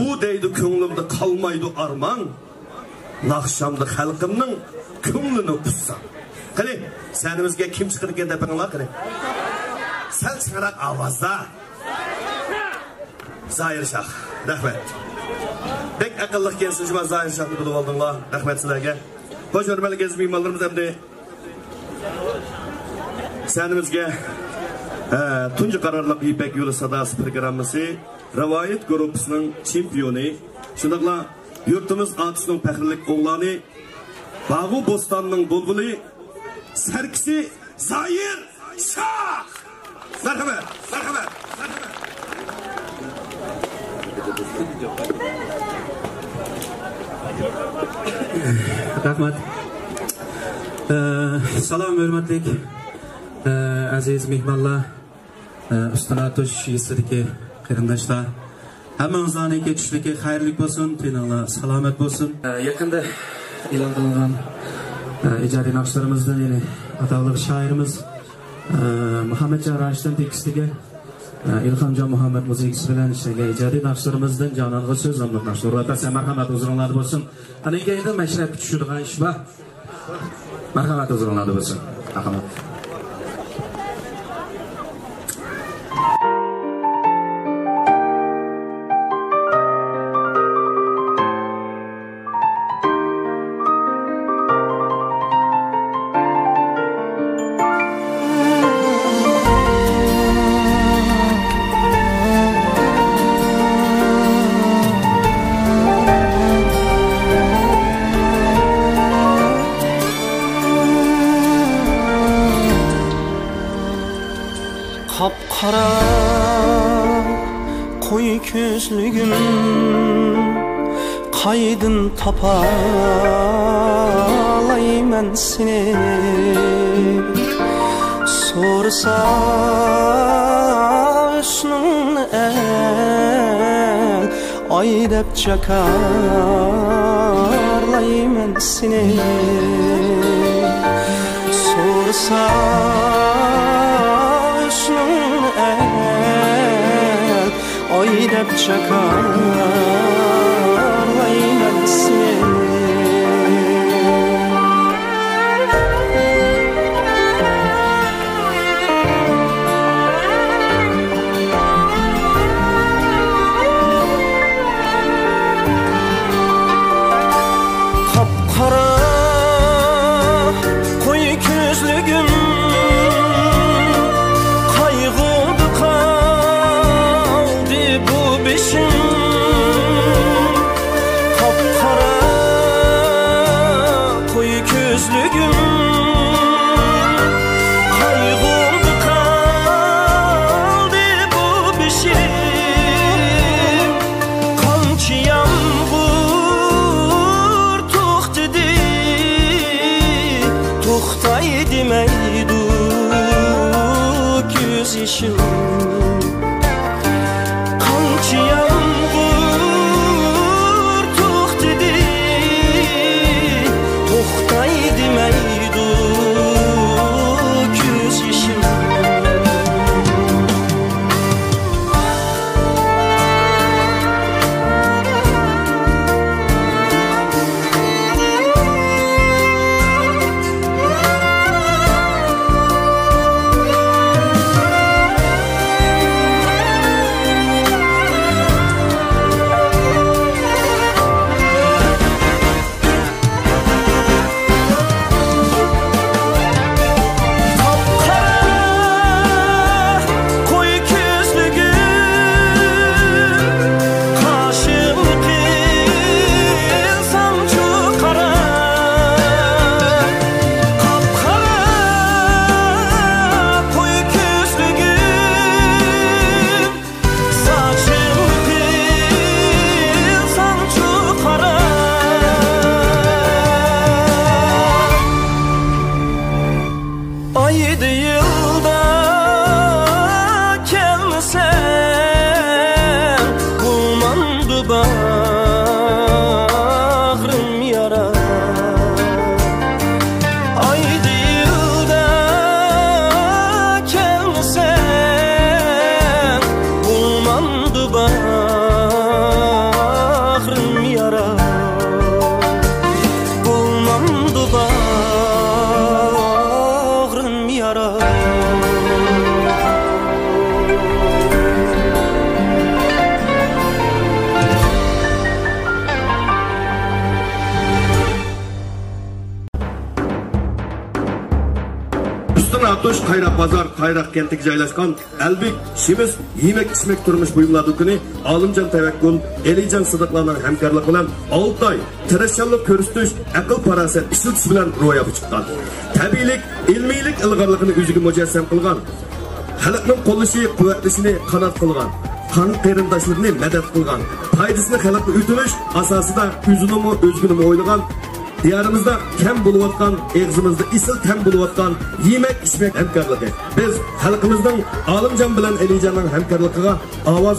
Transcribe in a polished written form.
U deydi ko'nglimda kalmaydı arman. Nakşamda halkımның ko'nglini buzsan. Qani, senimizge kim chiqar ekan deb bilinglar qani. Sal chiqaroq ovozda. Zahir Shah, rahmat. Bek aqlli ekansiz, men Zahir Shahni bilib oldinglar. Rahmat sizlarga. Xo'sh, hurmatli mehmonlarimiz hamda senimizge tunji qarorliq İpek Yo'li Sadasi programmasi Rivoyat guruhining chempioni, shundaqla yurtimiz atisinin faxrlik o'g'loni, Bağu Bostanning bulbuli, sarkisi Zahir Shah. Marhamat, marhamat, marhamat. Rahmat. Salom hurmatli aziz mehmonlar, ustanatosh yesirki qarindoshlar. Hammamizning tushlik xayrli bo'lsin, tininglar salomat bo'lsin. Yaqinda e'lon qilingan ijodiy naqshlarimizdan ya'ni ataqli shoirimiz Muhammadjon Rashiddan tekstiga İlhamjon Muhammad musiqasi bilan ishlagan ijodiy naqshlarimizdan jononga so'z nomli naqshlar va marhamat huzuringlarda bo'lsin. Ana endi mashrab tushirgan ish bor. Marhamat huzuringlarda bo'lsin. Marhamat. Kapkara koy közlügüm kaydın tapalayman seni sorsa üstün el aydep çakarlayman seni sorsa oynab çakarlayman seni kapkara koyu gözlügüm kapkara koyu gözlügüm kaygıldı kaldı bu bişim kançı yağmur tuh dedi tuhtay demeydu göz yaşım kançı yağmur tuh dedi tuhtay demeydu göz yaşım aydı yılda gelmesen bulmandı bağrım yara aydı yılda gelmesen bulmandı bağrım Turmuş Qayrak Bazar, Qayrak kentiga joylashgan Albik, Shimiz, yemek-ichmek turmush buyumlar do'koni Olimjon Tavakkul, Elijon Sidiqlarning hamkorligi bilan 6 oy tirishchanlik ko'rsatish, aql-farosat ishlatisi bilan ro'yobga chiqqan. Tabiiylik, ilmiylik ilg'orligini o'ziga mujassam qilgan. Xalqning qo'llashi, quvvatlashini qanot qilgan. Qon qarindoshlarni madad qilgan. Foydasini xalqqa o'tirish asosida o'zini o'ylagan. Diyarimizda kam bo'layotgan, eg'zimizda isil kam bo'layotgan yemek-ichmek hamkorligi. Biz xalqimizning Olimjon bilan Elijonning hamkorligiga ovoz